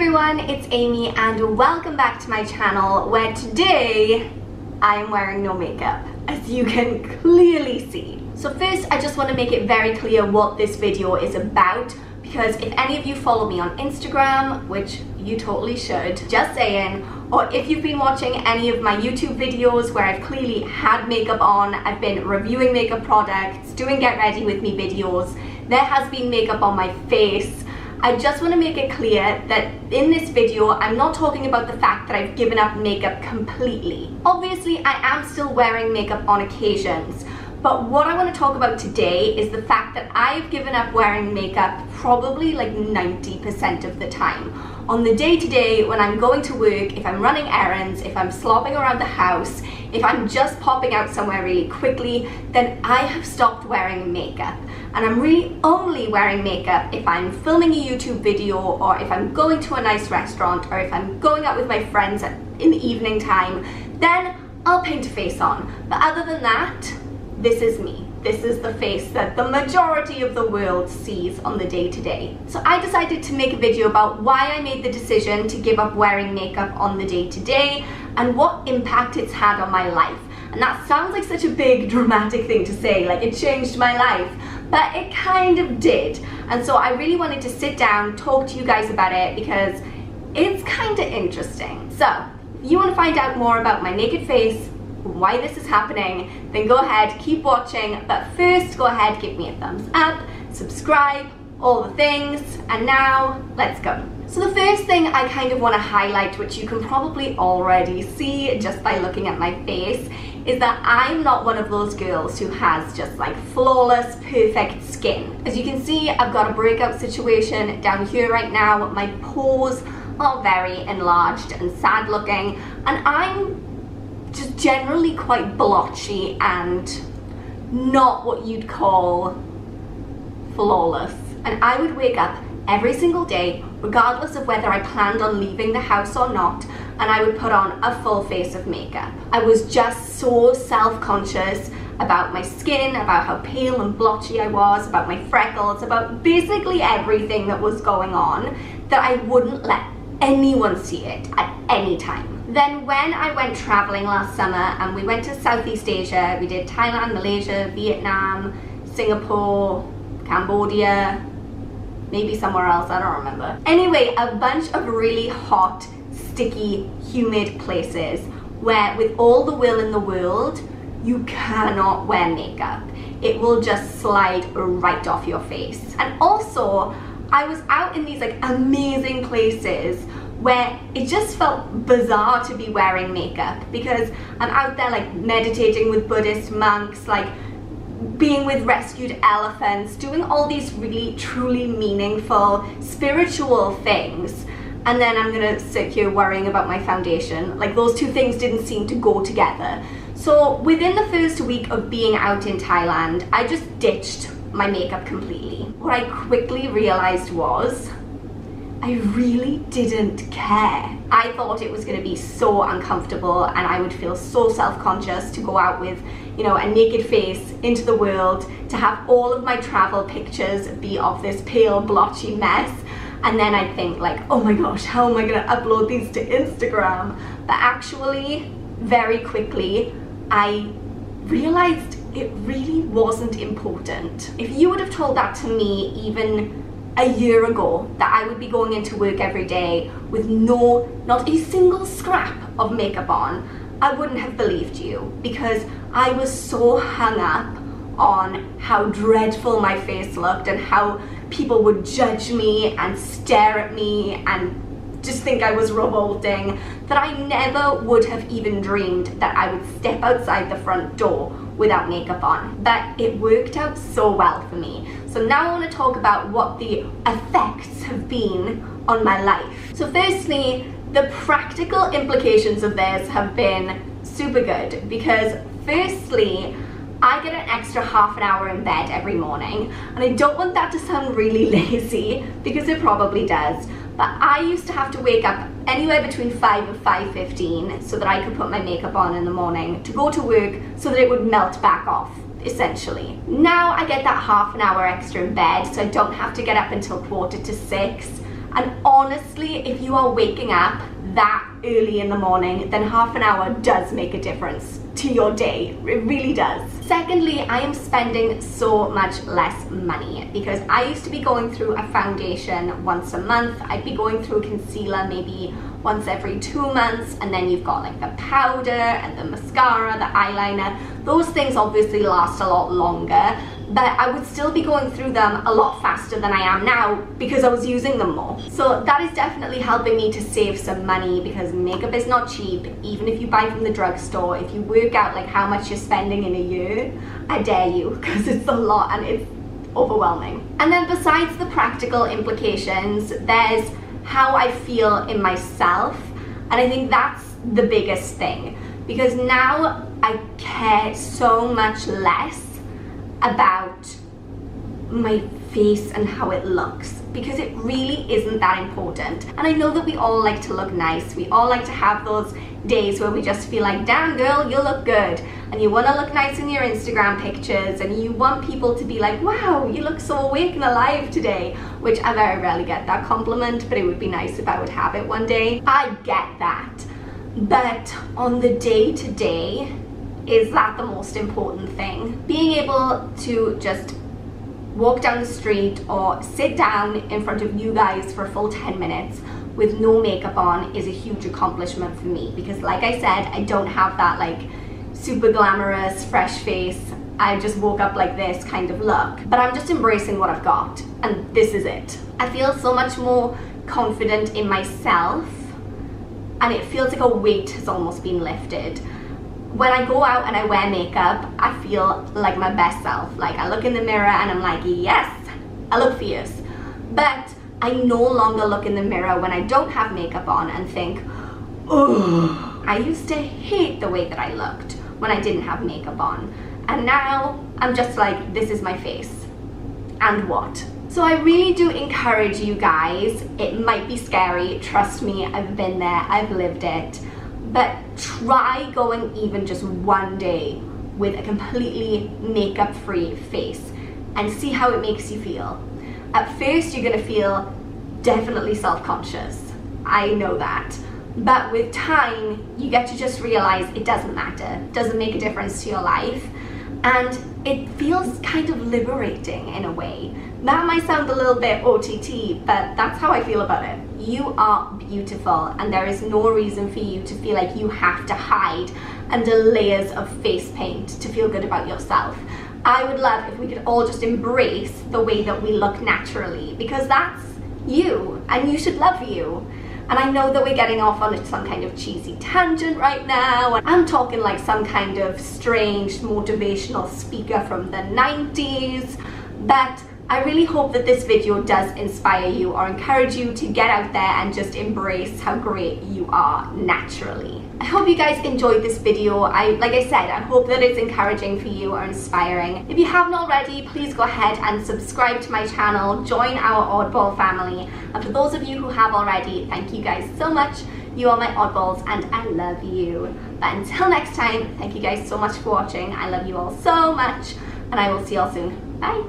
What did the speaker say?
everyone, it's Amy and welcome back to my channel where today I am wearing no makeup, as you can clearly see. So first I just want to make it very clear what this video is about, because if any of you follow me on Instagram, which you totally should, just saying, or if you've been watching any of my YouTube videos where I've clearly had makeup on, I've been reviewing makeup products, doing get ready with me videos, there has been makeup on my face. I just want to make it clear that in this video, I'm not talking about the fact that I've given up makeup completely. Obviously, I am still wearing makeup on occasions, but what I want to talk about today is the fact that I've given up wearing makeup probably like 90% of the time. On the day-to-day, when I'm going to work, if I'm running errands, if I'm slopping around the house, if I'm just popping out somewhere really quickly, then I have stopped wearing makeup. And I'm really only wearing makeup if I'm filming a YouTube video, or if I'm going to a nice restaurant, or if I'm going out with my friends in the evening time, then I'll paint a face on. But other than that, this is me. This is the face that the majority of the world sees on the day-to-day. So I decided to make a video about why I made the decision to give up wearing makeup on the day-to-day and what impact it's had on my life. And that sounds like such a big dramatic thing to say, like it changed my life, but it kind of did. And so I really wanted to sit down, talk to you guys about it, because it's kind of interesting. So if you want to find out more about my naked face, why this is happening, then go ahead, keep watching. But first, go ahead, give me a thumbs up, subscribe, all the things, and now let's go. So the first thing I kind of want to highlight, which you can probably already see just by looking at my face, is that I'm not one of those girls who has just like flawless, perfect skin. As you can see, I've got a breakout situation down here right now. My pores are very enlarged and sad looking, and I'm just generally quite blotchy and not what you'd call flawless. And I would wake up every single day, regardless of whether I planned on leaving the house or not, and I would put on a full face of makeup. I was just so self-conscious about my skin, about how pale and blotchy I was, about my freckles, about basically everything that was going on, that I wouldn't let anyone see it at any time. Then when I went traveling last summer and we went to Southeast Asia, we did Thailand, Malaysia, Vietnam, Singapore, Cambodia, maybe somewhere else, I don't remember. Anyway, a bunch of really hot, sticky, humid places where with all the will in the world, you cannot wear makeup. It will just slide right off your face. And also, I was out in these like amazing places where it just felt bizarre to be wearing makeup, because I'm out there like meditating with Buddhist monks, like being with rescued elephants, doing all these really truly meaningful spiritual things, and then I'm gonna sit here worrying about my foundation. Like those two things didn't seem to go together. So within the first week of being out in Thailand, I just ditched my makeup completely. What I quickly realized was I really didn't care. I thought it was going to be so uncomfortable and I would feel so self-conscious to go out with, you know, a naked face into the world, to have all of my travel pictures be of this pale, blotchy mess. And then I'd think like, oh my gosh, how am I going to upload these to Instagram? But actually, very quickly, I realized it really wasn't important. If you would have told that to me even a year ago, that I would be going into work every day with not a single scrap of makeup on, I wouldn't have believed you, because I was so hung up on how dreadful my face looked and how people would judge me and stare at me and just think I was revolting, that I never would have even dreamed that I would step outside the front door without makeup on. But it worked out so well for me. So now I want to talk about what the effects have been on my life. So firstly, the practical implications of this have been super good, because firstly, I get an extra half an hour in bed every morning, and I don't want that to sound really lazy, because it probably does, but I used to have to wake up anywhere between 5 and 5:15 so that I could put my makeup on in the morning to go to work so that it would melt back off, essentially. Now I get that half an hour extra in bed, so I don't have to get up until 5:45, And honestly, if you are waking up that early in the morning, then half an hour does make a difference to your day. It really does. Secondly, I am spending so much less money because I used to be going through a foundation once a month. I'd be going through a concealer maybe once every 2 months, and then you've got like the powder and the mascara, the eyeliner. Those things obviously last a lot longer, but I would still be going through them a lot faster than I am now because I was using them more. So that is definitely helping me to save some money because makeup is not cheap. Even if you buy from the drugstore, if you work out like how much you're spending in a year, I dare you, because it's a lot and it's overwhelming. And then besides the practical implications, there's how I feel in myself, and I think that's the biggest thing, because now I care so much less about my face and how it looks, because it really isn't that important. And I know that we all like to look nice, we all like to have those days where we just feel like, damn girl, you look good, and you want to look nice in your Instagram pictures, and you want people to be like, wow, you look so awake and alive today, which I very rarely get that compliment, but it would be nice if I would have it one day. I get that, but on the day-to-day, is that the most important thing? Being able to just walk down the street or sit down in front of you guys for a full 10 minutes with no makeup on is a huge accomplishment for me, because like I said, I don't have that like super glamorous fresh face, I just woke up like this kind of look, but I'm just embracing what I've got, and this is it. I feel so much more confident in myself, and it feels like a weight has almost been lifted. When I go out and I wear makeup, I feel like my best self. Like I look in the mirror and I'm like, yes, I look fierce. But I no longer look in the mirror when I don't have makeup on and think, oh, I used to hate the way that I looked when I didn't have makeup on. And now I'm just like, this is my face. And what? So I really do encourage you guys, it might be scary, trust me, I've been there, I've lived it, but try going even just one day with a completely makeup free face and see how it makes you feel. At first you're gonna feel definitely self-conscious, I know that, but with time you get to just realize it doesn't matter, it doesn't make a difference to your life, and it feels kind of liberating in a way. That might sound a little bit OTT, but that's how I feel about it. You are beautiful, and there is no reason for you to feel like you have to hide under layers of face paint to feel good about yourself. I would love if we could all just embrace the way that we look naturally, because that's you, and you should love you. And I know that we're getting off on some kind of cheesy tangent right now. I'm talking like some kind of strange motivational speaker from the 90s, but I really hope that this video does inspire you or encourage you to get out there and just embrace how great you are naturally. I hope you guys enjoyed this video. Like I said, I hope that it's encouraging for you or inspiring. If you haven't already, please go ahead and subscribe to my channel, join our Oddball family. And for those of you who have already, thank you guys so much. You are my oddballs and I love you. But until next time, thank you guys so much for watching. I love you all so much, and I will see you all soon. Bye.